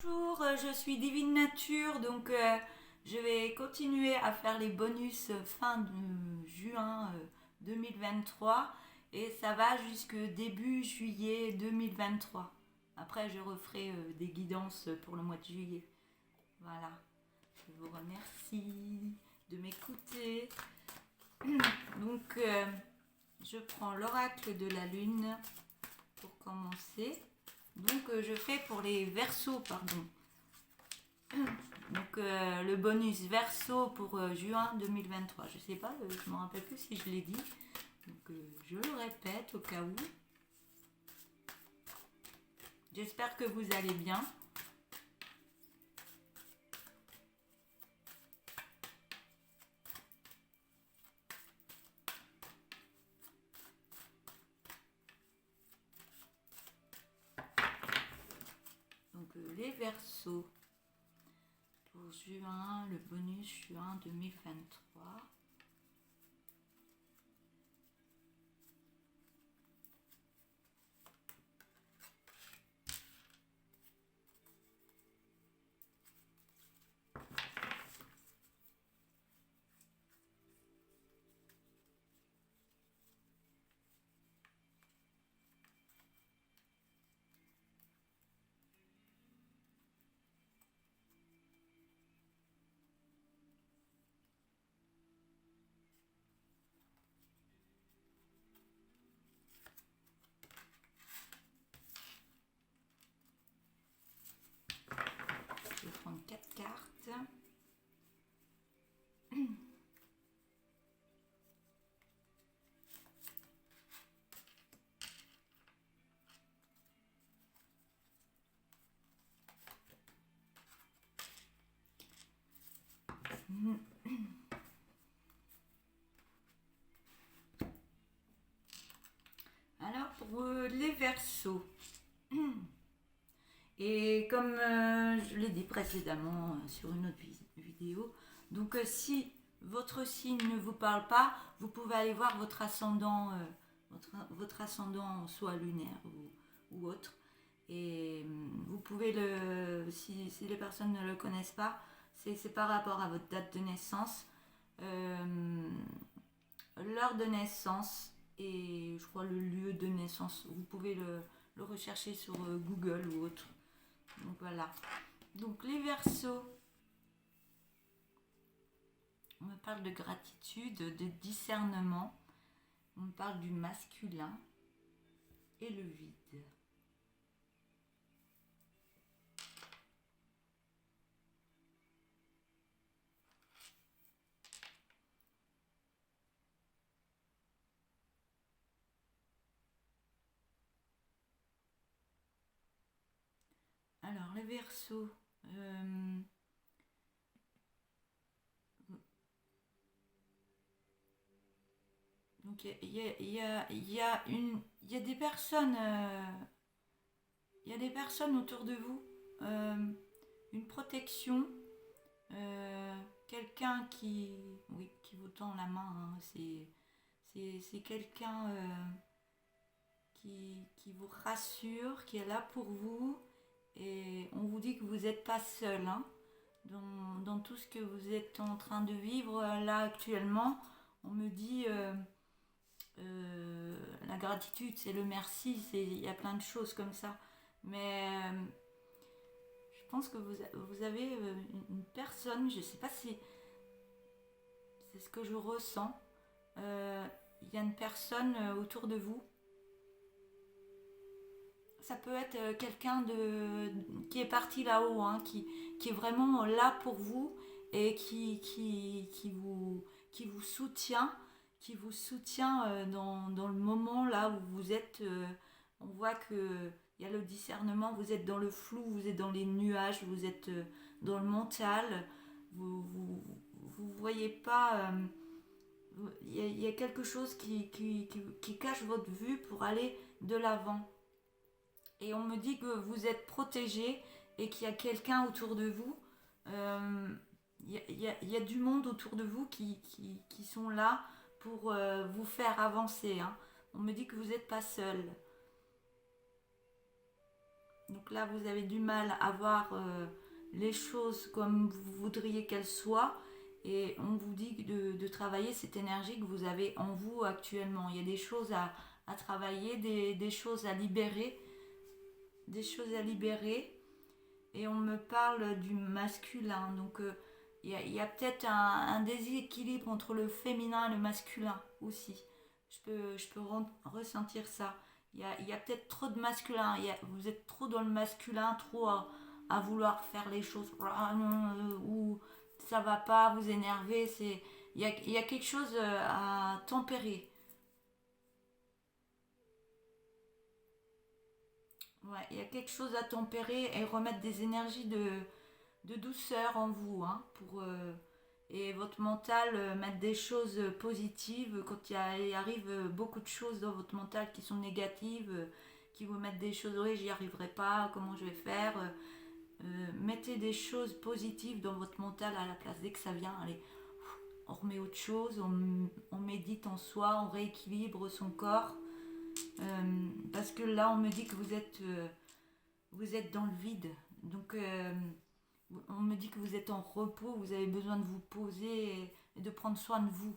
Bonjour, je suis Divine Nature, donc je vais continuer à faire les bonus fin de juin 2023 et ça va jusque début juillet 2023. Après, je referai des guidances pour le mois de juillet. Voilà, je vous remercie de m'écouter. Donc, je prends l'oracle de la lune pour commencer. Donc, je fais pour les Verseaux, pardon. Donc le bonus verso pour juin 2023. Je sais pas, je me rappelle plus si je l'ai dit. Donc je le répète au cas où. J'espère que vous allez bien. Donc les versos pour juin, le bonus juin 2023. Je vais prendre 4 cartes. Alors pour les versos. Et comme je l'ai dit précédemment sur une autre vidéo, donc si votre signe ne vous parle pas, vous pouvez aller voir votre ascendant, votre ascendant soit lunaire ou autre. Et vous pouvez si les personnes ne le connaissent pas, c'est par rapport à votre date de naissance, l'heure de naissance et je crois le lieu de naissance. Vous pouvez le rechercher sur Google ou autre. Donc voilà. Donc les Verseaux, on me parle de gratitude, de discernement, on me parle du masculin et le vide. Alors les Verseaux, donc il y a des personnes, il y a des personnes autour de vous, une protection, quelqu'un qui vous tend la main. Hein, c'est quelqu'un qui vous rassure, qui est là pour vous. Et on vous dit que vous n'êtes pas seul hein, dans tout ce que vous êtes en train de vivre là actuellement. On me dit la gratitude, c'est le merci, il y a plein de choses comme ça. Mais je pense que vous avez une personne, je ne sais pas si c'est ce que je ressens. Il y a une personne autour de vous. Ça peut être quelqu'un qui est parti là-haut, hein, qui est vraiment là pour vous et qui vous soutient, dans le moment là où vous êtes. On voit que il y a le discernement, vous êtes dans le flou, vous êtes dans les nuages, vous êtes dans le mental, vous voyez pas. Il y a quelque chose qui cache votre vue pour aller de l'avant. Et on me dit que vous êtes protégé et qu'il y a quelqu'un autour de vous. Il y a du monde autour de vous qui sont là pour vous faire avancer. Hein. On me dit que vous n'êtes pas seul. Donc là, vous avez du mal à voir les choses comme vous voudriez qu'elles soient. Et on vous dit de travailler cette énergie que vous avez en vous actuellement. Il y a des choses à travailler, des choses à libérer. Des choses à libérer. Et on me parle du masculin. Donc il y a peut-être un déséquilibre entre le féminin et le masculin aussi. Je peux ressentir ça. Il y a peut-être trop de masculin. Vous êtes trop dans le masculin, trop à vouloir faire les choses ou ça va pas, vous énerver. Il y a quelque chose à tempérer. Ouais, il y a quelque chose à tempérer et remettre des énergies de douceur en vous, hein, et votre mental mettre des choses positives quand il arrive beaucoup de choses dans votre mental qui sont négatives, qui vous mettent des choses, oui, j'y arriverai pas, comment je vais faire. Mettez des choses positives dans votre mental à la place. Dès que ça vient, allez, on remet autre chose, on médite en soi, on rééquilibre son corps. Parce que là, on me dit que vous êtes dans le vide. Donc, on me dit que vous êtes en repos, vous avez besoin de vous poser et de prendre soin de vous.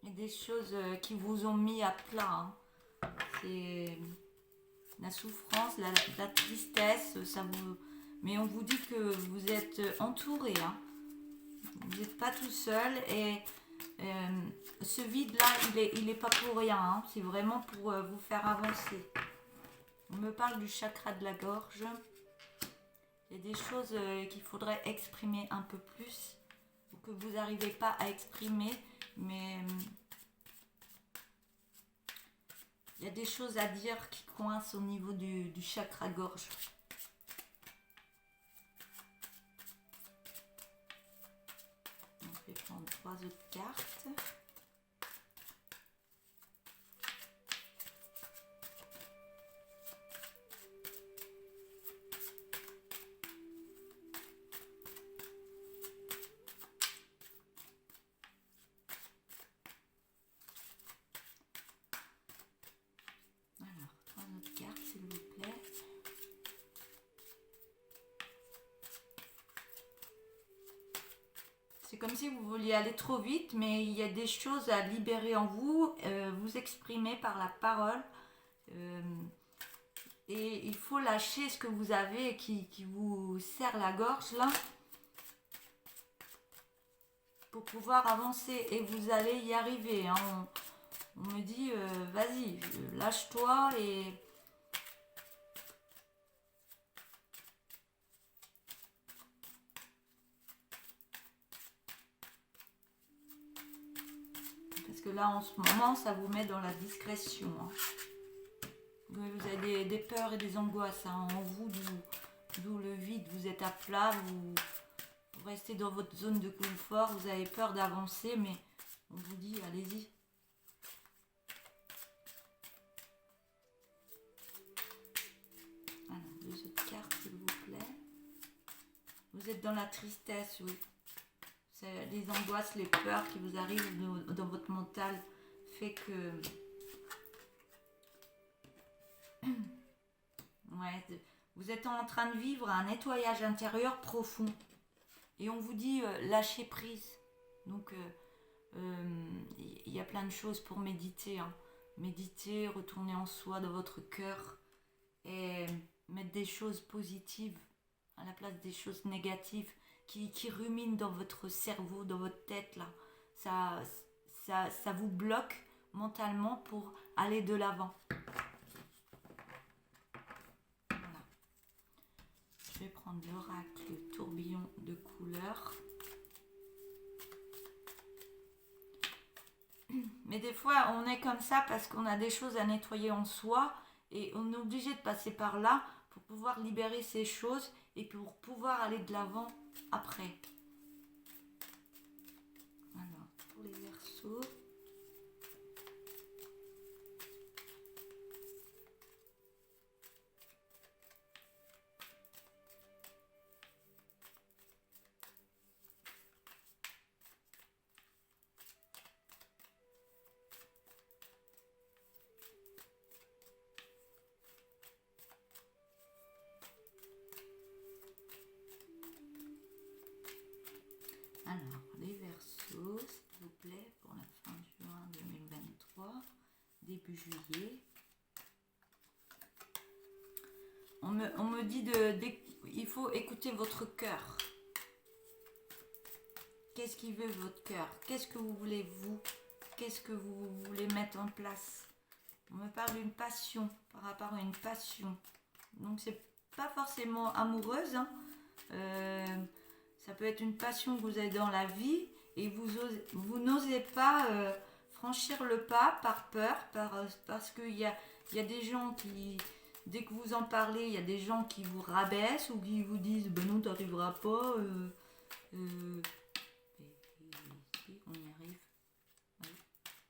Il y a des choses qui vous ont mis à plat, hein. C'est la souffrance, la tristesse, ça vous... Mais on vous dit que vous êtes entouré, hein. Vous n'êtes pas tout seul et ce vide-là, il est pas pour rien, hein. C'est vraiment pour vous faire avancer. On me parle du chakra de la gorge. Il y a des choses qu'il faudrait exprimer un peu plus ou que vous n'arrivez pas à exprimer, mais il y a des choses à dire qui coincent au niveau du chakra gorge. On va prendre 3 autres cartes. C'est comme si vous vouliez aller trop vite, mais il y a des choses à libérer en vous, vous exprimer par la parole. euh, et il faut lâcher ce que vous avez qui vous serre la gorge là pour pouvoir avancer. Et vous allez y arriver, hein. On me dit, vas-y, lâche-toi et... Parce que là, en ce moment, ça vous met dans la discrétion, hein. Vous avez des peurs et des angoisses, hein, en vous, d'où le vide, vous êtes à plat, vous restez dans votre zone de confort, vous avez peur d'avancer, mais on vous dit, allez-y. Alors, 2 autres cartes, s'il vous plaît. Vous êtes dans la tristesse, oui. C'est les angoisses, les peurs qui vous arrivent dans votre mental fait que... Ouais, vous êtes en train de vivre un nettoyage intérieur profond. Et on vous dit lâcher prise. Donc, il y a plein de choses pour méditer, hein. Méditer, retourner en soi, dans votre cœur. Et mettre des choses positives à la place des choses négatives qui ruminent dans votre cerveau, dans votre tête là. Ça vous bloque mentalement pour aller de l'avant. Voilà. Je vais prendre l'oracle tourbillon de couleurs. Mais des fois, on est comme ça parce qu'on a des choses à nettoyer en soi et on est obligé de passer par là pour pouvoir libérer ces choses et pour pouvoir aller de l'avant après. Alors, pour les Verseaux, début juillet. On me dit il faut écouter votre cœur. Qu'est-ce qui veut votre cœur? Qu'est-ce que vous voulez vous? Qu'est-ce que vous voulez mettre en place? On me parle d'une passion, par rapport à une passion. Donc c'est pas forcément amoureuse, hein. Ça peut être une passion que vous avez dans la vie et vous n'osez pas franchir le pas par peur, parce qu'il y a des gens qui, dès que vous en parlez, il y a des gens qui vous rabaissent ou qui vous disent ben non, t'arriveras pas. Si, on y arrive. Oui.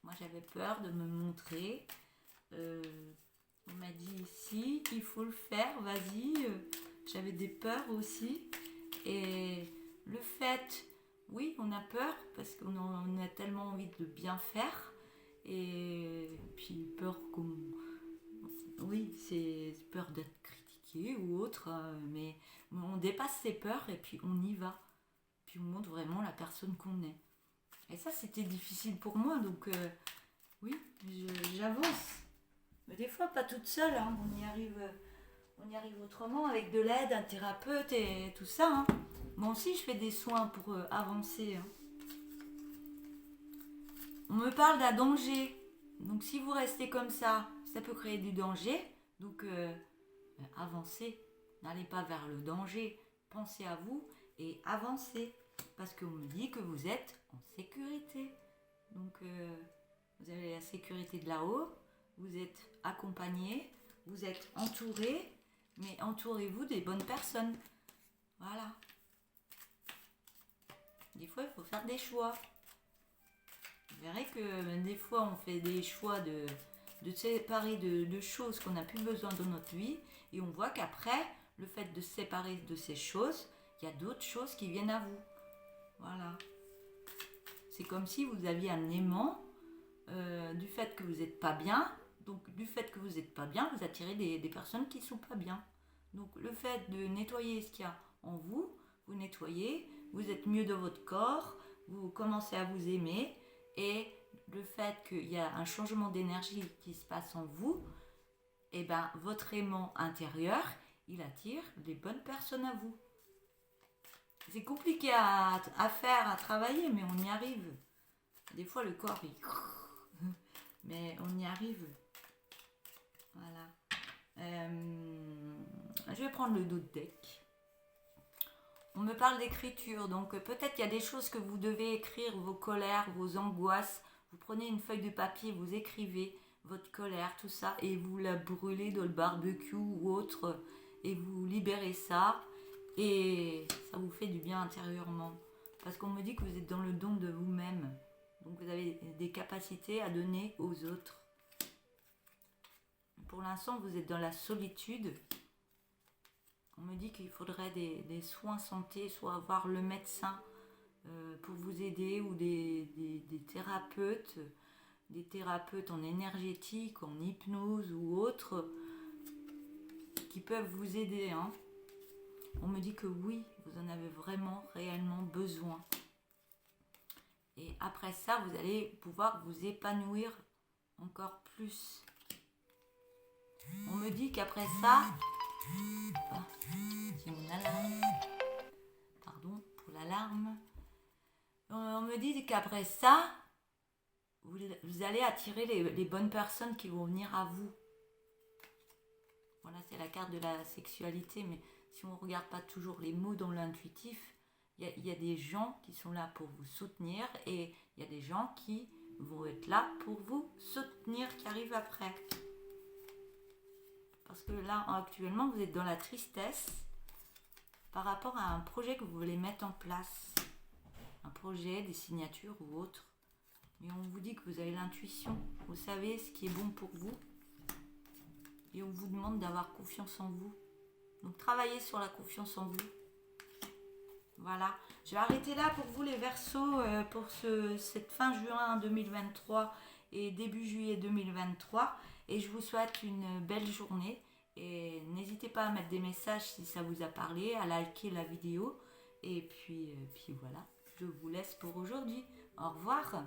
Moi j'avais peur de me montrer. On m'a dit si, il faut le faire, vas-y. J'avais des peurs aussi. Et le fait, oui, on a peur parce qu'on a tellement envie de bien faire. Et puis peur qu'on... Oui, c'est peur d'être critiqué ou autre. Mais on dépasse ses peurs et puis on y va. Puis on montre vraiment la personne qu'on est. Et ça, c'était difficile pour moi. Donc, oui, j'avance. Mais des fois, pas toute seule. Hein. On y arrive autrement avec de l'aide, un thérapeute et tout ça. Hein. Moi aussi, je fais des soins pour avancer. Hein. On me parle d'un danger. Donc, si vous restez comme ça peut créer du danger. Donc, avancez. N'allez pas vers le danger. Pensez à vous et avancez. Parce qu'on me dit que vous êtes en sécurité. Donc, vous avez la sécurité de là-haut. Vous êtes accompagné. Vous êtes entouré. Mais entourez-vous des bonnes personnes. Voilà. Des fois, il faut faire des choix. Vous verrez que des fois, on fait des choix de se séparer de choses qu'on n'a plus besoin dans notre vie. Et on voit qu'après, le fait de se séparer de ces choses, il y a d'autres choses qui viennent à vous. Voilà. C'est comme si vous aviez un aimant du fait que vous n'êtes pas bien. Donc, du fait que vous n'êtes pas bien, vous attirez des personnes qui ne sont pas bien. Donc, le fait de nettoyer ce qu'il y a en vous, vous nettoyez, vous êtes mieux dans votre corps, vous commencez à vous aimer. Et le fait qu'il y a un changement d'énergie qui se passe en vous, et ben, votre aimant intérieur, il attire les bonnes personnes à vous. C'est compliqué à faire, à travailler, mais on y arrive. Des fois, le corps, il... Mais on y arrive. Voilà. Je vais prendre le dos de deck. On me parle d'écriture, donc peut-être il y a des choses que vous devez écrire, vos colères, vos angoisses. Vous prenez une feuille de papier, vous écrivez votre colère, tout ça, et vous la brûlez dans le barbecue ou autre, et vous libérez ça, et ça vous fait du bien intérieurement. Parce qu'on me dit que vous êtes dans le don de vous-même, donc vous avez des capacités à donner aux autres. Pour l'instant, vous êtes dans la solitude. On me dit qu'il faudrait des soins santé, soit voir le médecin pour vous aider ou des thérapeutes en énergétique, en hypnose ou autres qui peuvent vous aider. Hein. On me dit que oui, vous en avez vraiment, réellement besoin. Et après ça, vous allez pouvoir vous épanouir encore plus. On me dit qu'après ça... c'est mon alarme. Pardon pour l'alarme. On me dit qu'après ça, vous allez attirer les bonnes personnes qui vont venir à vous. Voilà, c'est la carte de la sexualité, mais si on ne regarde pas toujours les mots dans l'intuitif, il y a des gens qui sont là pour vous soutenir et il y a des gens qui vont être là pour vous soutenir, qui arrivent après. Parce que là, actuellement, vous êtes dans la tristesse par rapport à un projet que vous voulez mettre en place. Un projet, des signatures ou autre. Mais on vous dit que vous avez l'intuition. Vous savez ce qui est bon pour vous. Et on vous demande d'avoir confiance en vous. Donc, travaillez sur la confiance en vous. Voilà. Je vais arrêter là pour vous les Verseaux pour cette fin juin 2023 et début juillet 2023. Et je vous souhaite une belle journée. Et n'hésitez pas à mettre des messages si ça vous a parlé, à liker la vidéo. Et puis voilà, je vous laisse pour aujourd'hui. Au revoir.